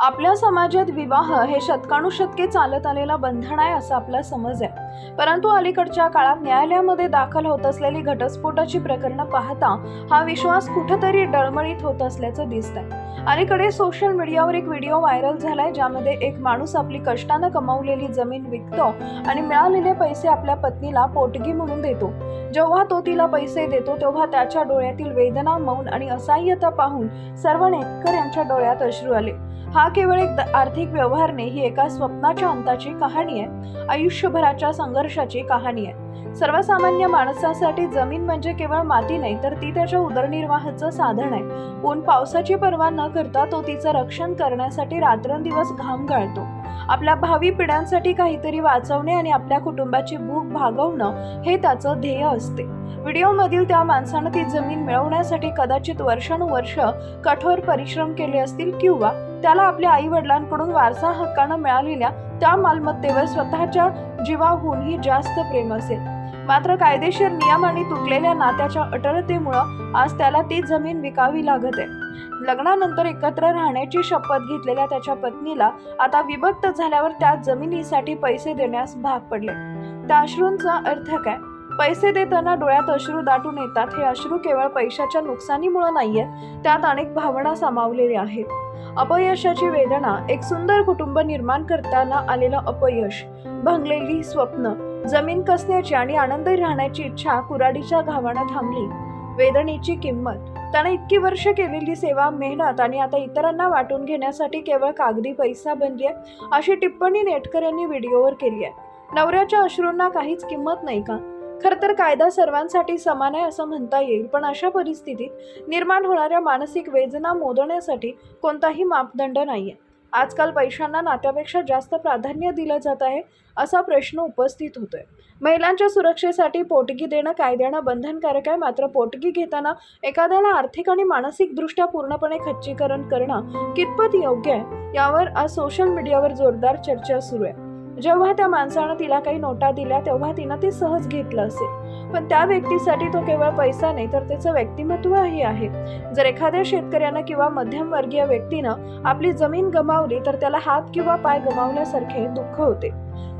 आपल्या समाजात विवाह हे शतकानुशतके चालत आलेला बंधन आहे असा आपला समज आहे। परंतु अलीकडच्या काळात न्यायालयामध्ये दाखल होत असलेली घटस्फोटाची प्रकरणं पाहता हा विश्वास कुठेतरी डळमळीत होत असल्याचं दिसतंय। अलीकडे सोशल मीडियावर एक व्हिडिओ व्हायरल झालाय, ज्यामध्ये एक माणूस आपली कष्टानं कमावलेली जमीन विकतो आणि मिळालेले पैसे आपल्या पत्नीला पोटगी म्हणून देतो। जेव्हा तो तिला पैसे देतो तेव्हा त्याच्या डोळ्यातील वेदना, मौन आणि असहाय्यता पाहून सर्व नेटकऱ्यांच्या डोळ्यात अश्रू आले। हा केवळ एक आर्थिक व्यवहार नाही, ही एका स्वप्नाच्या अंताची कहाणी आहे, आयुष्यभराच्या संघर्षाची कहाणी आहे। सर्वसामान्य माणसासाठी जमीन म्हणजे केवळ माती नाही, तर ती त्याच्या उदरनिर्वाहाचं साधन आहे। ऊन पावसाची पर्वा न करता तो तिचं रक्षण करण्यासाठी रात्रंदिवस घाम गाळतो। आपल्या भावी पिढ्यांसाठी काहीतरी वाचवणे आणि आपल्या कुटुंबाची भूक भागवणं हे त्याचं ध्येय असते। व्हिडिओमधील त्या माणसानं ती जमीन मिळवण्यासाठी कदाचित वर्षानुवर्ष कठोर परिश्रम केले असतील, किंवा त्याला आपल्या आई वडिलांकडून वारसा हक्कानं मिळालेल्या त्या मालमत्तेवर स्वतःच्या जीवाहूनही जास्त प्रेम असेल। मात्र कायदेशीर नियम आणि तुटलेल्या नात्याच्या अटळतेमुळे आज त्याला ती जमीन विकावी लागत आहे। लग्नानंतर एकत्र राहण्याची शपथ घेतलेल्या त्याच्या पत्नीला आता विभक्त झाल्यावर त्या जमिनीसाठी पैसे देण्यास भाग पडले। त्या अश्रूंचा अर्थ काय? पैसे देताना डोळ्यात अश्रू दाटून येतात। हे अश्रू केवळ पैशाच्या नुकसानीमुळे नाहीये, त्यात अनेक भावना सामावलेल्या आहेत। अपयशाची वेदना, एक सुंदर कुटुंब निर्माण करताना आलेलं अपयश, भंगलेली स्वप्न, जमीन कसण्याची आणि आनंदी राहण्याची इच्छा कुऱ्हाडीच्या घावानं थांबली। वेदनेची किंमत, त्याने इतकी वर्ष केलेली सेवा, मेहनत आणि आता इतरांना वाटून घेण्यासाठी केवळ कागदी पैसा बनली आहे, अशी टिप्पणी नेटकऱ्यांनी व्हिडिओवर केली आहे। नवऱ्याच्या अश्रूंना काहीच किंमत नाही का? खरं तर कायदा सर्वांसाठी समान आहे असं म्हणता येईल, पण अशा परिस्थितीत निर्माण होणाऱ्या मानसिक वेदना मोजण्यासाठी कोणताही मापदंड नाहीये। आजकाल पैशांना नात्यापेक्षा जास्त प्राधान्य दिलं जात आहे असा प्रश्न उपस्थित होतोय। महिलांच्या सुरक्षेसाठी पोटगी देणं कायद्यानं बंधनकारक आहे, मात्र पोटगी घेताना एखाद्याला आर्थिक आणि मानसिकदृष्ट्या पूर्णपणे खच्चीकरण करणं कितपत योग्य आहे, यावर आज सोशल मीडियावर जोरदार चर्चा सुरू आहे। जेव्हा त्या माणसानं तिला काही नोटा दिल्या तेव्हा तिनं ते सहज घेतलं असेल, पण त्या व्यक्तीसाठी तो केवळ पैसा नाही, तर त्याचं व्यक्तिमत्वही आहे। जर एखाद्या शेतकऱ्यानं किंवा मध्यमवर्गीय व्यक्तीनं आपली जमीन गमावली तर त्याला हात किंवा पाय गमावल्यासारखे दुःख होते।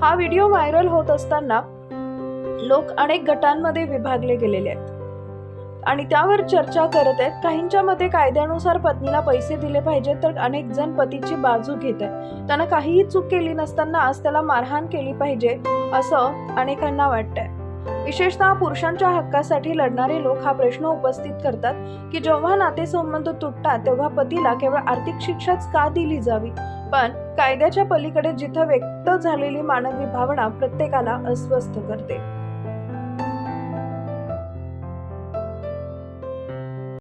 हा व्हिडिओ व्हायरल होत असताना लोक अनेक गटांमध्ये विभागले गेलेले आहेत आणि त्यावर चर्चा करत आहेत। काहींच्या मते कायद्यानुसार पत्नीला पैसे दिले पाहिजेत, तर अनेक जण पतीची बाजू घेत आहेत। त्यानं काहीही चूक केली नसताना आज त्याला मारहाण केली पाहिजे असं अनेकांना वाटतंय। विशेषतः पुरुषांच्या हक्कासाठी लढणारे लोक हा प्रश्न उपस्थित करतात की जेव्हा नातेसंबंध तुटतात तेव्हा पतीला केवळ आर्थिक शिक्षाच का दिली जावी? पण कायद्याच्या पलीकडे जिथं व्यक्त झालेली मानवी भावना प्रत्येकाला अस्वस्थ करते।